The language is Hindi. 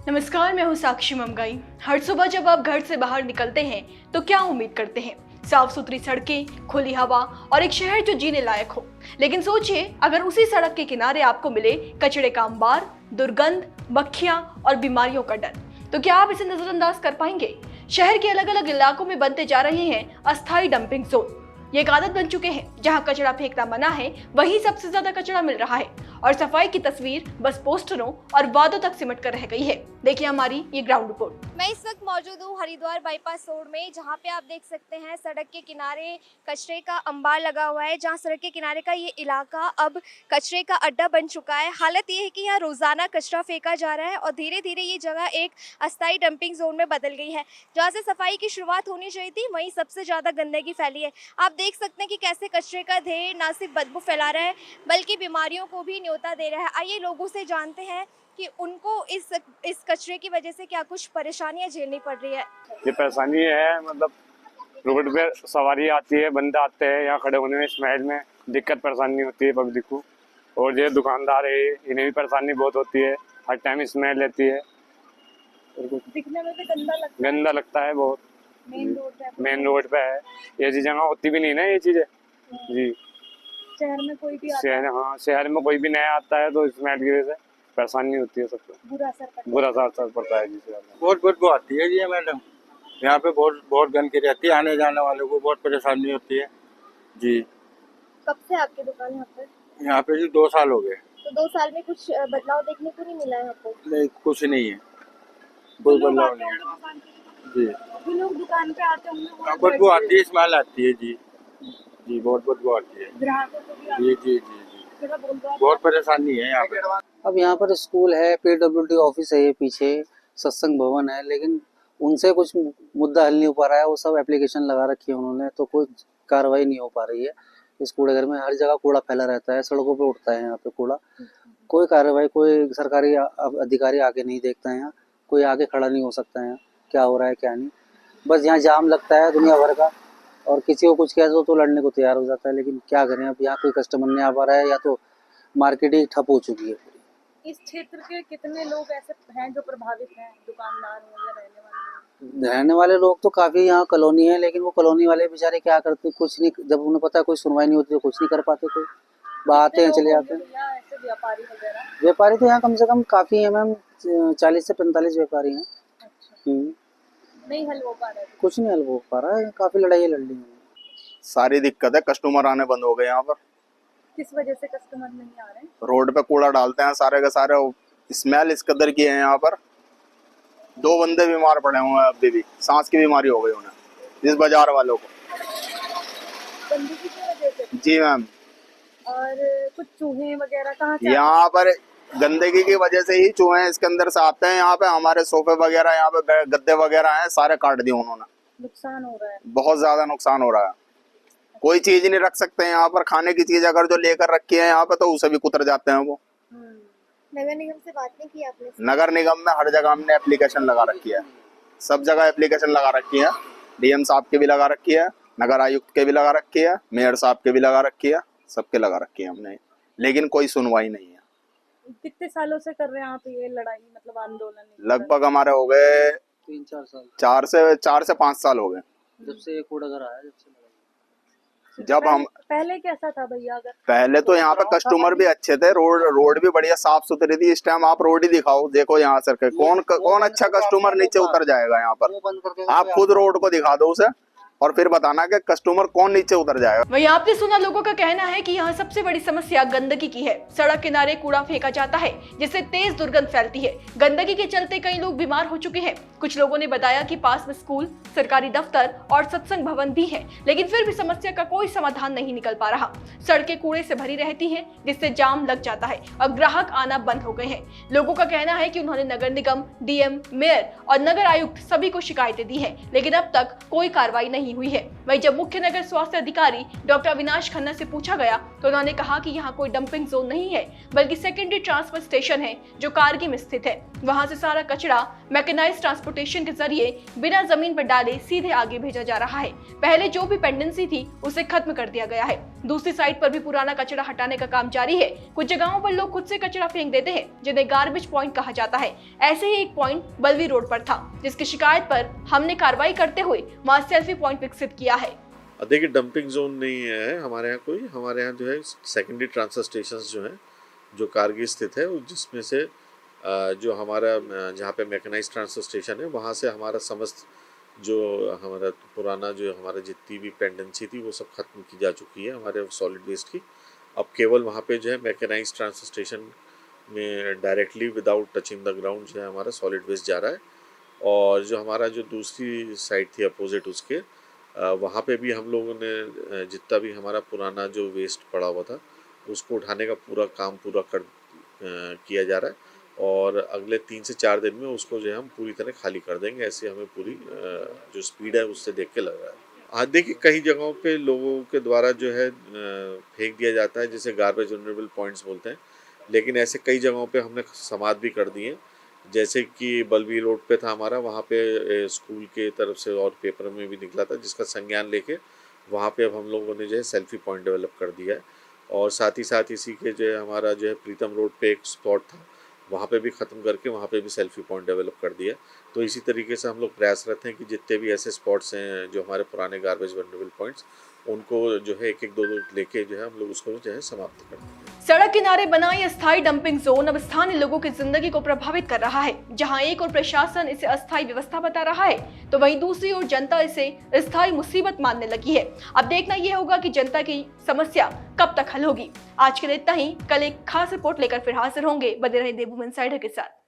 नमस्कार, मैं हूँ साक्षी ममगाई। हर सुबह जब आप घर से बाहर निकलते हैं तो क्या उम्मीद करते हैं? साफ सुथरी सड़कें, खुली हवा और एक शहर जो जीने लायक हो। लेकिन सोचिए, अगर उसी सड़क के किनारे आपको मिले कचरे का अंबार, दुर्गंध, मक्खियां और बीमारियों का डर, तो क्या आप इसे नजरअंदाज कर पाएंगे? शहर के अलग अलग इलाकों में बनते जा रहे हैं अस्थायी डंपिंग जोन। ये एक आदत बन चुके हैं। जहां कचरा फेंकना मना है, वहीं सबसे ज्यादा कचरा मिल रहा है और सफाई की तस्वीर बस पोस्टरों और वादों तक सिमट कर रह गई है। देखिए हमारी ये ग्राउंड रिपोर्ट। मैं इस वक्त मौजूद हूँ हरिद्वार बाईपास रोड में, जहाँ पे आप देख सकते हैं सड़क के किनारे कचरे का अंबार लगा हुआ है। जहाँ सड़क के किनारे का ये इलाका अब कचरे का अड्डा बन चुका है। हालत ये है कि यहाँ रोजाना कचरा फेंका जा रहा है और धीरे धीरे ये जगह एक अस्थायी डंपिंग जोन में बदल गई है। जहाँ से सफाई की शुरुआत होनी चाहिए थी, वहीं सबसे ज़्यादा गंदगी फैली है। आप देख सकते हैं कि कैसे कचरे का ढेर ना सिर्फ बदबू फैला रहा है, बल्कि बीमारियों को भी न्योता दे रहा है। आइए लोगों से जानते हैं कि उनको इस कचरे की वजह से क्या कुछ परेशानियां झेलनी पड़ रही है। ये परेशानी है, मतलब रोड पे सवारी आती है, बंदे आते हैं, यहाँ खड़े होने में स्मेल में दिक्कत परेशानी होती है पब्लिक को। और ये दुकानदार है, इन्हें भी परेशानी बहुत होती है, हर टाइम स्मेल रहती है, दिखने में भी गंदा लगता है बहुत। मेन रोड पे है, ऐसी जगह होती भी नहीं ना ये चीजें जी। शहर में कोई भी शहर में कोई भी नया आता है तो स्मेल की वजह से परेशानी होती है, सबको बुरा असर पड़ता है जी। बहुत बदबू आती है जी मैडम, यहाँ पे बहुत गंदगी रहती है, आने जाने वालों को बहुत परेशानी होती है जी। कब से आपकी दुकान यहाँ पर? यहाँ पे जी 2 साल हो गए। तो 2 साल में कुछ बदलाव देखने को नहीं मिला है आपको? नहीं, कुछ नहीं है, कोई बदलाव नहीं है जी। जो लोग दुकान पे आते होंगे बदबू आती है, स्मेल आती है जी जी, बहुत बदबू आती है ग्राहकों को भी जी जी जी, बहुत परेशानी है यहाँ पे। अब यहाँ पर स्कूल है, PWD ऑफिस है, ये पीछे सत्संग भवन है, लेकिन उनसे कुछ मुद्दा हल नहीं हो पा रहा है। वो सब एप्लीकेशन लगा रखी है उन्होंने, तो कोई कार्रवाई नहीं हो पा रही है। इस कूड़े घर में हर जगह कूड़ा फैला रहता है, सड़कों पे उठता है यहाँ पे कूड़ा। कोई कार्रवाई, कोई सरकारी अधिकारी आके नहीं देखता है यहाँ, कोई आगे खड़ा नहीं हो सकता है यहाँ क्या हो रहा है क्या नहीं। बस यहाँ जाम लगता है दुनिया भर का, और किसी को कुछ कह दो तो लड़ने को तैयार हो जाता है। लेकिन क्या करें, अब यहाँ कोई कस्टमर नहीं आ पा रहा है, या तो मार्केट ही ठप हो चुकी है। इस क्षेत्र के कितने लोग ऐसे हैं जो प्रभावित हैं, दुकानदार हो या रहने रहने वाले लोग तो काफी यहाँ कॉलोनी है, लेकिन वो कॉलोनी वाले बेचारे क्या करते, कुछ नहीं, जब उन्हें पता है कोई सुनवाई नहीं होती तो कुछ नहीं कर पाते। कोई आते हैं चले जाते हैं। ऐसे व्यापारी वगैरह? व्यापारी तो यहाँ कम से कम काफी है मैम, 40 से 45 व्यापारी हैं। अच्छा, नहीं हल हो पा रहा है? कुछ नहीं हल हो पा रहा है, काफी लड़ाई लड़ ली है। सारी दिक्कत है, कस्टमर आने बंद हो गए यहाँ पर। किस वजह से कस्टमर नहीं आ रहे हैं? रोड पे कूड़ा डालते हैं सारे के सारे, स्मेल इस कदर की है यहाँ पर। 2 बंदे बीमार पड़े हुए हैं, अभी भी सांस की बीमारी हो गई उन्हें, इस बाजार वालों को। गंदगी की वजह से? जी मैम। और कुछ चूहे वगैरह कहाँ से? यहाँ पर गंदगी की वजह से ही चूहे इसके अंदर से आते हैं। यहाँ पे हमारे सोफे वगैरह, यहाँ पे गद्दे वगैरह हैं, सारे काट दिए उन्होंने। नुकसान हो रहा है? बहुत ज्यादा नुकसान हो रहा है। कोई चीज नहीं रख सकते यहाँ पर, खाने की चीज अगर जो लेकर रखी है यहाँ पे तो उसे भी कुतर जाते हैं वो। नगर निगम से बात नहीं की आपने? नगर निगम में हर जगह हमने एप्लीकेशन लगा रखी है, सब जगह एप्लीकेशन लगा रखी है। DM साहब के भी लगा रखी है, नगर आयुक्त के भी लगा रखी है, मेयर साहब के भी लगा रखी है, सबके लगा रखी है हमने, लेकिन कोई सुनवाई नहीं है। कितने सालों से कर रहे हैं आप ये लड़ाई, मतलब आंदोलन? लगभग हमारे हो गए 3-4 साल, 4 से 5 साल हो गए जब से ये कूड़ा घर आया, जब हम पहले कैसा था भैया? अगर पहले तो यहाँ पे कस्टमर भी अच्छे थे, रोड भी बढ़िया साफ सुथरी थी। इस टाइम आप रोड ही दिखाओ, देखो यहाँ सर कौन अच्छा कस्टमर नीचे उतर जाएगा यहाँ पर। आप खुद रोड को दिखा दो उसे और फिर बताना कि कस्टमर कौन नीचे उतर जाएगा। वहीं आपने सुना, लोगों का कहना है कि यहाँ सबसे बड़ी समस्या गंदगी की है। सड़क किनारे कूड़ा फेंका जाता है, जिससे तेज दुर्गंध फैलती है। गंदगी के चलते कई लोग बीमार हो चुके हैं। कुछ लोगों ने बताया कि पास में स्कूल, सरकारी दफ्तर और सत्संग भवन भी है, लेकिन फिर भी समस्या का कोई समाधान नहीं निकल पा रहा। सड़कें कूड़े से भरी रहती हैं, जिससे जाम लग जाता है और ग्राहक आना बंद हो गए हैं। लोगों का कहना है कि उन्होंने नगर निगम, DM, मेयर और नगर आयुक्त सभी को शिकायतें दी है, लेकिन अब तक कोई कार्रवाई नहीं हुई है। वहीं जब मुख्य नगर स्वास्थ्य अधिकारी डॉक्टर अविनाश खन्ना से पूछा गया तो उन्होंने कहा कि यहाँ कोई डंपिंग जोन नहीं है, बल्कि सेकेंडरी ट्रांसफर स्टेशन है जो कारगिल में स्थित है। वहां से सारा कचरा मैकेनाइज्ड ट्रांसपोर्टेशन के जरिए बिना जमीन पर डाले सीधे आगे भेजा जा रहा है। पहले जो भी पेंडेंसी थी उसे खत्म कर दिया गया है। दूसरी साइड पर भी पुराना कचरा हटाने का काम जारी है। कुछ जगहों पर लोग खुद से कचरा फेंक देते हैं, जिन्हें गार्बेज पॉइंट कहा जाता है। ऐसे ही एक पॉइंट बल्वी रोड पर था, जिसकी शिकायत पर हमने कार्रवाई करते हुए वहाँ सेल्फी पॉइंट विकसित किया है। देखिए, डंपिंग जोन नहीं है हमारे यहाँ कोई। हमारे यहाँ जो है सेकेंडरी ट्रांसफर स्टेशन जो हैं, जो कारगिल स्थित है, जिसमें से जो हमारा जहाँ पे मैकेनाइज्ड ट्रांसफर स्टेशन है, वहाँ से हमारा समस्त जो हमारा पुराना जो हमारा जितनी भी पेंडेंसी थी वो सब खत्म की जा चुकी है हमारे सॉलिड वेस्ट की। अब केवल वहाँ पे जो है मैकेनाइज्ड ट्रांसफर स्टेशन में directly without touching the ground जो है हमारा सॉलिड वेस्ट जा रहा है। और जो हमारा जो दूसरी साइड थी अपोजिट उसके, वहाँ पे भी हम लोगों ने जितना भी हमारा पुराना जो वेस्ट पड़ा हुआ था उसको उठाने का पूरा काम किया जा रहा है। और अगले 3 से 4 दिन में उसको जो है हम पूरी तरह खाली कर देंगे। ऐसे हमें पूरी जो स्पीड है उससे देख के लग रहा है। हाँ, देखिए, कई जगहों पे लोगों के द्वारा जो है फेंक दिया जाता है, जिसे गार्बेज वनरेबल पॉइंट्स बोलते हैं। लेकिन ऐसे कई जगहों पे हमने समाप्त भी कर दिए। जैसे कि बल्वी रोड पे था हमारा, वहाँ पे स्कूल के तरफ से और पेपर में भी निकला था, जिसका संज्ञान लेके वहाँ पे अब हम लोगों ने जो है सेल्फी पॉइंट डेवलप कर दिया है। और साथ ही साथ इसी के जो है हमारा जो है प्रीतम रोड पे एक स्पॉट था, वहाँ पे भी ख़त्म करके वहाँ पे भी सेल्फी पॉइंट डेवलप कर दिया। तो इसी तरीके से हम लोग प्रयासरत हैं कि जितने भी ऐसे स्पॉट्स हैं जो हमारे पुराने गार्बेज वनरेबल पॉइंट्स, उनको जो है एक एक दो लेके जो है हम लोग उसको जो है समाप्त कर देंगे। सड़क किनारे बना यह अस्थायी डंपिंग जोन अब स्थानीय लोगों की जिंदगी को प्रभावित कर रहा है। जहां एक और प्रशासन इसे अस्थायी व्यवस्था बता रहा है, तो वहीं दूसरी ओर जनता इसे स्थायी मुसीबत मानने लगी है। अब देखना यह होगा कि जनता की समस्या कब तक हल होगी। आज के लिए इतना ही। कल एक खास रिपोर्ट लेकर फिर हाजिर होंगे। बने रहे देवभूमि इनसाइडर के साथ।